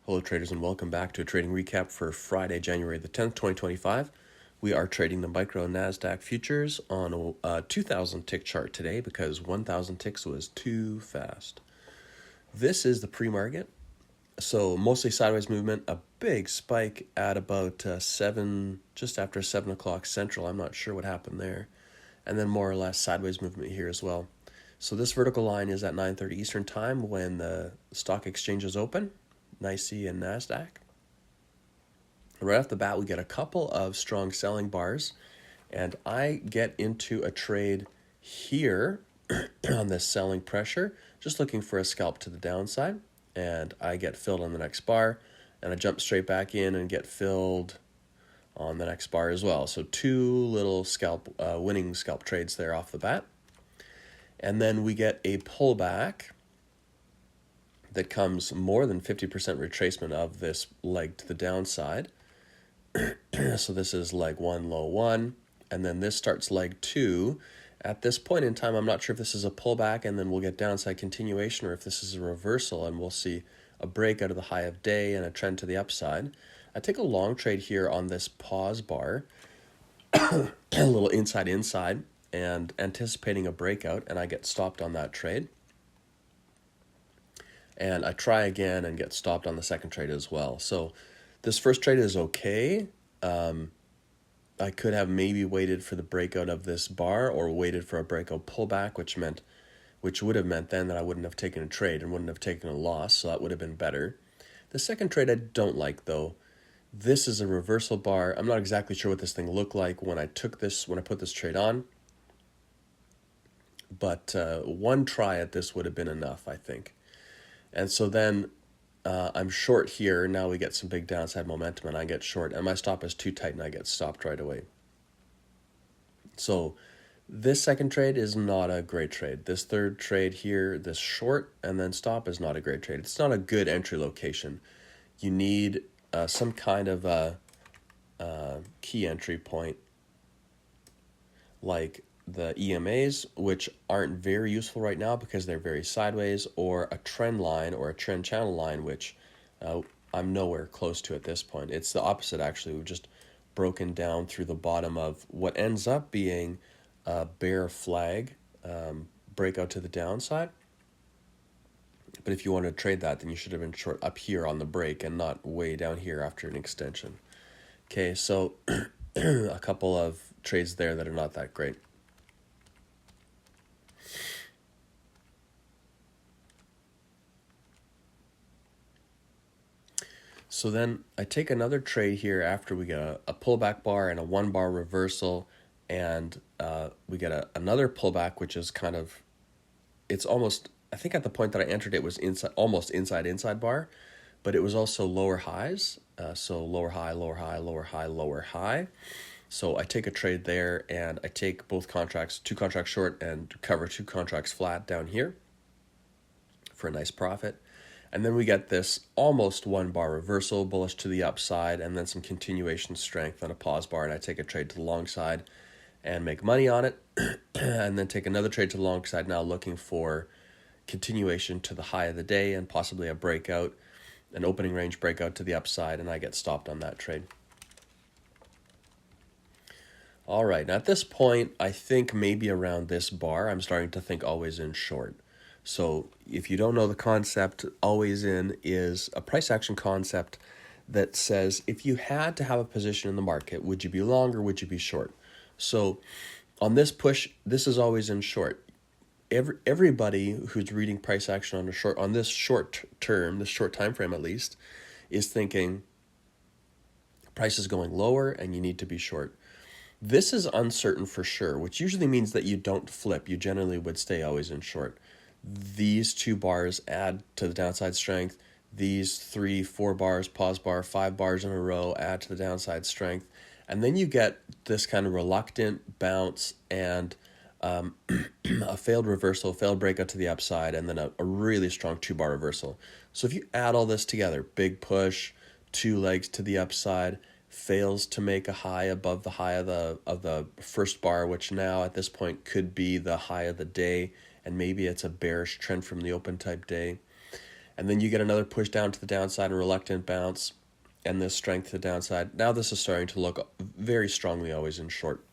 Hello traders and welcome back to a trading recap for Friday, January the 10th, 2025. We are trading the micro NASDAQ futures on a 2,000 tick chart today because 1,000 ticks was too fast. This is the pre-market, so mostly sideways movement, a big spike at about 7, just after 7 o'clock Central. I'm not sure what happened there. And then more or less sideways movement here as well. So this vertical line is at 9:30 Eastern time when the stock exchange is open. NYSE and NASDAQ. Right off the bat, we get a couple of strong selling bars, and I get into a trade here on this selling pressure, just looking for a scalp to the downside, and I get filled on the next bar, and I jump straight back in and get filled on the next bar as well. So two little winning scalp trades there off the bat. And then we get a pullback that comes more than 50% retracement of this leg to the downside. So this is leg 1, low 1, and then this starts leg 2. At this point in time, I'm not sure if this is a pullback and then we'll get downside continuation, or if this is a reversal and we'll see a break out of the high of day and a trend to the upside. I take a long trade here on this pause bar, a little inside and anticipating a breakout, and I get stopped on that trade. And I try again and get stopped on the second trade as well. So this first trade is okay. I could have maybe waited for the breakout of this bar or waited for a breakout pullback, which would have meant then that I wouldn't have taken a trade and wouldn't have taken a loss, so that would have been better. The second trade I don't like, though. This is a reversal bar. I'm not exactly sure what this thing looked like when I put this trade on. But one try at this would have been enough, I think. And so then I'm short here. Now we get some big downside momentum and I get short. And my stop is too tight and I get stopped right away. So this second trade is not a great trade. This third trade here, this short and then stop, is not a great trade. It's not a good entry location. You need some kind of a key entry point like the EMAs, which aren't very useful right now because they're very sideways, or a trend line or a trend channel line, which I'm nowhere close to at this point. It's the opposite, actually. We've just broken down through the bottom of what ends up being a bear flag breakout to the downside. But if you want to trade that, then you should have been short up here on the break and not way down here after an extension. Okay, so a couple of trades there that are not that great. So then I take another trade here after we get a pullback bar and a 1 bar reversal, and we get another pullback, which is kind of, it's almost, I think at the point that I entered it was almost inside bar, but it was also lower highs. So lower high, lower high, lower high, lower high. So I take a trade there and I take both contracts, 2 contracts short and cover 2 contracts flat down here for a nice profit. And then we get this almost 1 bar reversal, bullish to the upside, and then some continuation strength on a pause bar, and I take a trade to the long side and make money on it, and then take another trade to the long side, now looking for continuation to the high of the day and possibly a breakout, an opening range breakout to the upside, and I get stopped on that trade. All right, now at this point, I think maybe around this bar, I'm starting to think always in short. So if you don't know the concept, always in is a price action concept that says if you had to have a position in the market, would you be long or would you be short? So on this push, this is always in short. Everybody who's reading price action on this short term, this short time frame at least, is thinking price is going lower and you need to be short. This is uncertain for sure, which usually means that you don't flip. You generally would stay always in short. These 2 bars add to the downside strength. These 3, 4 bars, pause bar, 5 bars in a row add to the downside strength. And then you get this kind of reluctant bounce and a failed reversal, failed breakout to the upside, and then a really strong 2 bar reversal. So if you add all this together, big push, 2 legs to the upside, fails to make a high above the high of the first bar, which now at this point could be the high of the day, and maybe it's a bearish trend from the open type day. And then you get another push down to the downside and reluctant bounce, and this strength to the downside. Now this is starting to look very strongly always in short.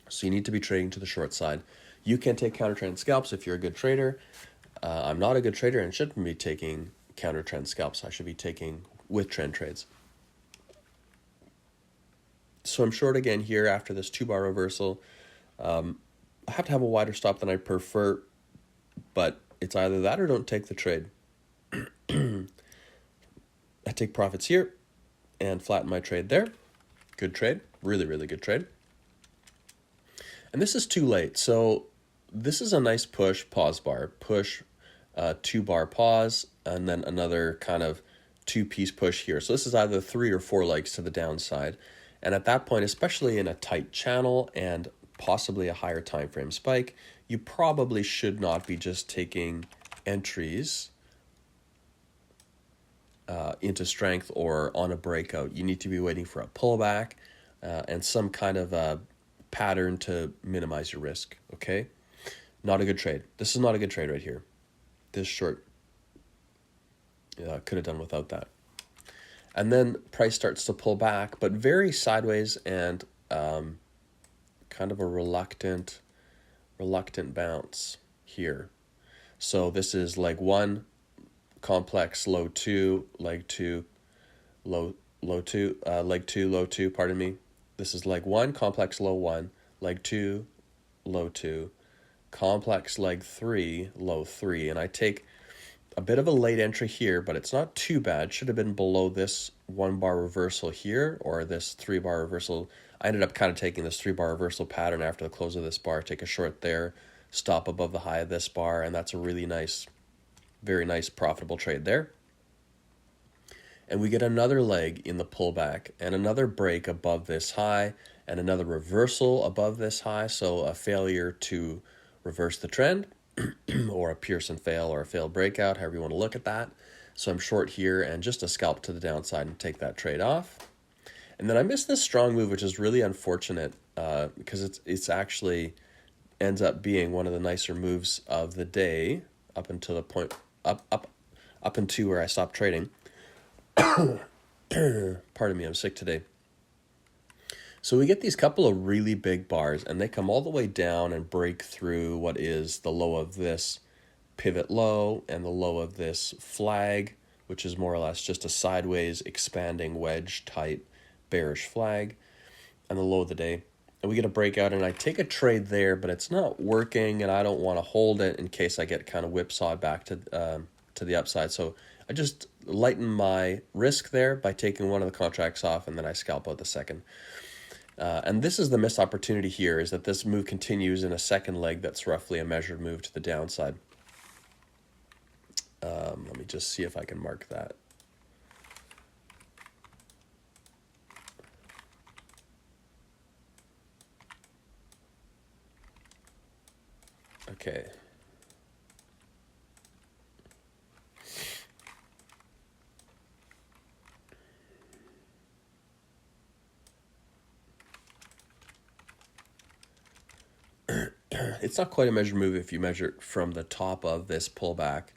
So you need to be trading to the short side. You can take counter trend scalps if you're a good trader. I'm not a good trader and shouldn't be taking counter trend scalps. I should be taking with trend trades. So I'm short again here after this 2-bar reversal. I have to have a wider stop than I prefer, but it's either that or don't take the trade. I take profits here and flatten my trade there. Good trade. Really, really good trade. And this is too late. So this is a nice push, pause bar. Push, 2-bar pause, and then another kind of 2-piece push here. So this is either 3 or 4 legs to the downside. And at that point, especially in a tight channel and possibly a higher time frame spike, you probably should not be just taking entries into strength or on a breakout. You need to be waiting for a pullback and some kind of a pattern to minimize your risk, okay? Not a good trade. This is not a good trade right here. This short could have done without that. And then price starts to pull back, but very sideways and kind of a reluctant bounce here. So this is leg 1, complex low 2, leg 2, low 2, leg 2, low 2, pardon me. This is leg 1, complex low 1, leg 2, low 2, complex leg 3, low 3. And I take a bit of a late entry here, but it's not too bad. Should have been below this 1-bar reversal here or this 3-bar reversal. I ended up kind of taking this 3-bar reversal pattern after the close of this bar, take a short there, stop above the high of this bar, and that's a really nice, very nice profitable trade there. And we get another leg in the pullback and another break above this high and another reversal above this high. So a failure to reverse the trend or a Pearson fail or a failed breakout, however you want to look at that. So I'm short here and just a scalp to the downside and take that trade off. And then I missed this strong move, which is really unfortunate because it's actually ends up being one of the nicer moves of the day up until the point up until where I stopped trading. Pardon me, I'm sick today. So we get these couple of really big bars, and they come all the way down and break through what is the low of this pivot low and the low of this flag, which is more or less just a sideways expanding wedge type bearish flag, and the low of the day. And we get a breakout, and I take a trade there, but it's not working, and I don't want to hold it in case I get kind of whipsawed back to the upside. So I just lighten my risk there by taking one of the contracts off, and then I scalp out the second. And this is the missed opportunity here, is that this move continues in a second leg that's roughly a measured move to the downside. Let me just see if I can mark that. Okay. It's not quite a measured move if you measure it from the top of this pullback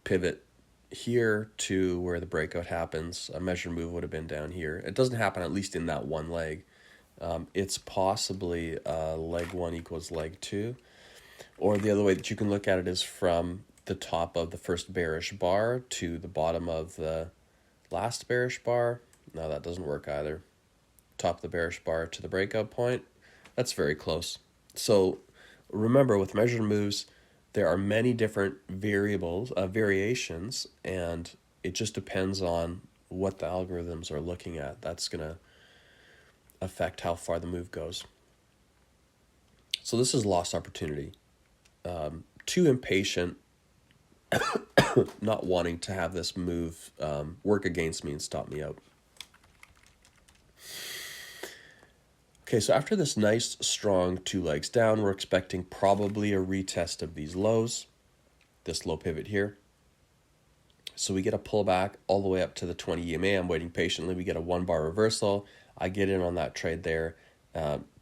pivot here to where the breakout happens. A measured move would have been down here. It doesn't happen, at least in that one leg. It's possibly leg 1 equals leg 2. Or the other way that you can look at it is from the top of the first bearish bar to the bottom of the last bearish bar. No, that doesn't work either. Top of the bearish bar to the breakout point. That's very close. So remember, with measured moves, there are many different variations, and it just depends on what the algorithms are looking at. That's going to affect how far the move goes. So this is lost opportunity. Too impatient, not wanting to have this move work against me and stop me out. Okay, so after this nice, strong 2 legs down, we're expecting probably a retest of these lows, this low pivot here. So we get a pullback all the way up to the 20 EMA. I'm waiting patiently. We get a 1-bar reversal. I get in on that trade there,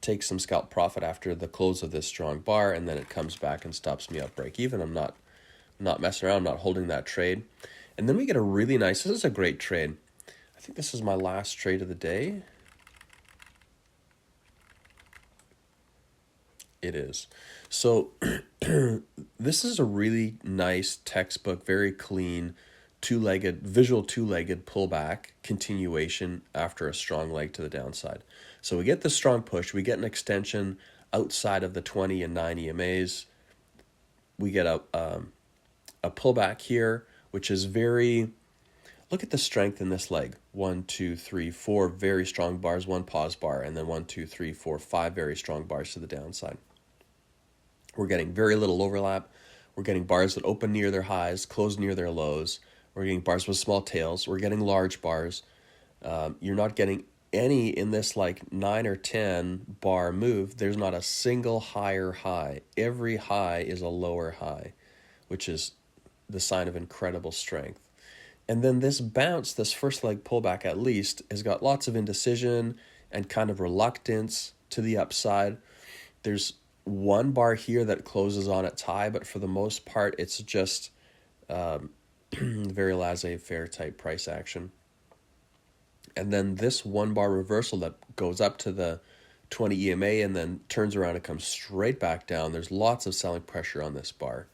take some scalp profit after the close of this strong bar, and then it comes back and stops me at break even. I'm not not messing around, not holding that trade. And then we get a really nice, this is a great trade. I think this is my last trade of the day. It is. So this is a really nice textbook, very clean, visual two-legged pullback continuation after a strong leg to the downside. So we get the strong push, we get an extension outside of the 20 and 9 EMAs. We get a pullback here, which is very, look at the strength in this leg. 1, 2, 3, 4 very strong bars, one pause bar, and then 1, 2, 3, 4, 5 very strong bars to the downside. We're getting very little overlap. We're getting bars that open near their highs, close near their lows. We're getting bars with small tails. We're getting large bars. You're not getting any in this like 9 or 10 bar move. There's not a single higher high. Every high is a lower high, which is the sign of incredible strength. And then this bounce, this first leg pullback at least, has got lots of indecision and kind of reluctance to the upside. There's one bar here that closes on its high, but for the most part, it's just very laissez-faire type price action. And then this one bar reversal that goes up to the 20 EMA and then turns around and comes straight back down. There's lots of selling pressure on this bar.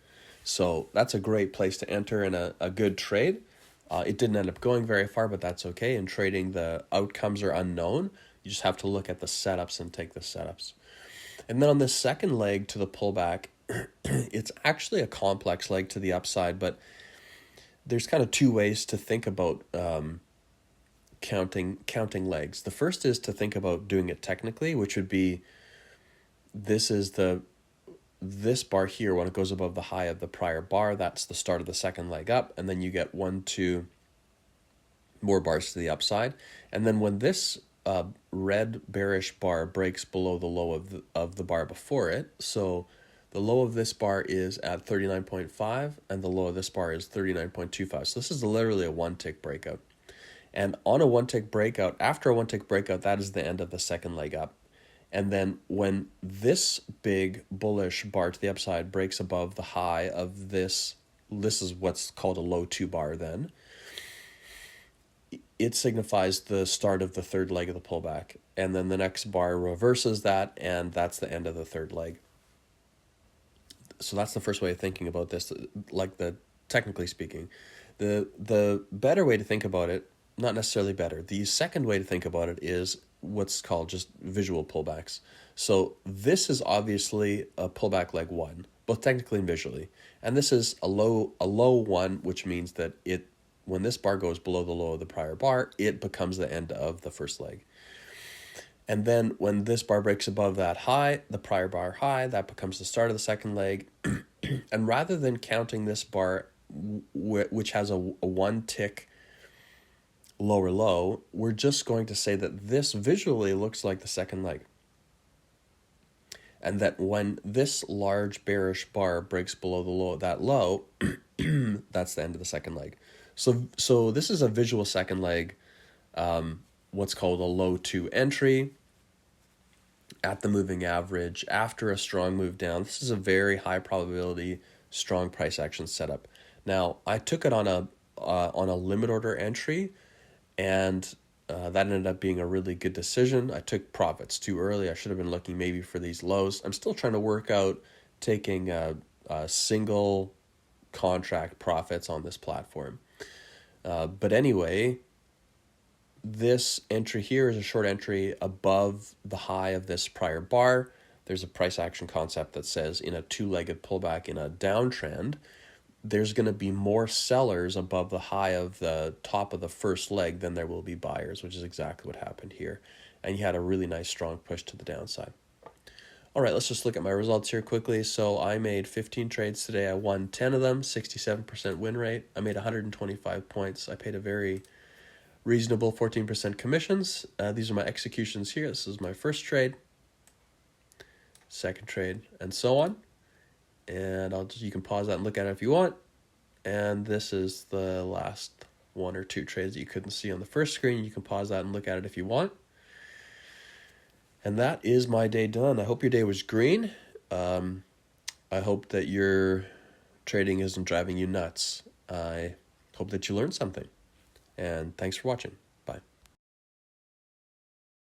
So that's a great place to enter in a good trade. It didn't end up going very far, but that's okay. In trading, the outcomes are unknown. You just have to look at the setups and take the setups. And then on this second leg to the pullback, it's actually a complex leg to the upside, but there's kind of two ways to think about counting legs. The first is to think about doing it technically, which would be this bar here, when it goes above the high of the prior bar, that's the start of the second leg up, and then you get 1, 2 more bars to the upside. And then when this red bearish bar breaks below the low of the bar before it, so the low of this bar is at 39.5 and the low of this bar is 39.25. So this is literally a one tick breakout. And on a one tick breakout, after a one tick breakout, that is the end of the second leg up. And then when this big bullish bar to the upside breaks above the high of this is what's called a low 2 bar then, it signifies the start of the third leg of the pullback. And then the next bar reverses that, and that's the end of the third leg. So that's the first way of thinking about this, technically speaking. The better way to think about it, not necessarily better, the second way to think about it is what's called just visual pullbacks. So this is obviously a pullback leg 1, both technically and visually. And this is a low 1, which means that when this bar goes below the low of the prior bar, it becomes the end of the first leg. And then when this bar breaks above that high, the prior bar high, that becomes the start of the second leg. And rather than counting this bar, which has a one tick lower low, we're just going to say that this visually looks like the second leg. And that when this large bearish bar breaks below the low of that low, that's the end of the second leg. So this is a visual second leg, what's called a low 2 entry at the moving average after a strong move down. This is a very high probability strong price action setup. Now, I took it on a limit order entry, and that ended up being a really good decision. I took profits too early. I should have been looking maybe for these lows. I'm still trying to work out taking single contract profits on this platform. But anyway, this entry here is a short entry above the high of this prior bar. There's a price action concept that says in a two-legged pullback in a downtrend, there's going to be more sellers above the high of the top of the first leg than there will be buyers, which is exactly what happened here. And you had a really nice strong push to the downside. All right, let's just look at my results here quickly. So I made 15 trades today. I won 10 of them, 67% win rate. I made 125 points. I paid a very reasonable 14% commissions. These are my executions here. This is my first trade, second trade, and so on. And you can pause that and look at it if you want. And this is the last 1 or 2 trades that you couldn't see on the first screen. You can pause that and look at it if you want. And that is my day done. I hope your day was green. I hope that you're trading isn't driving you nuts. I hope that you learned something. And thanks for watching.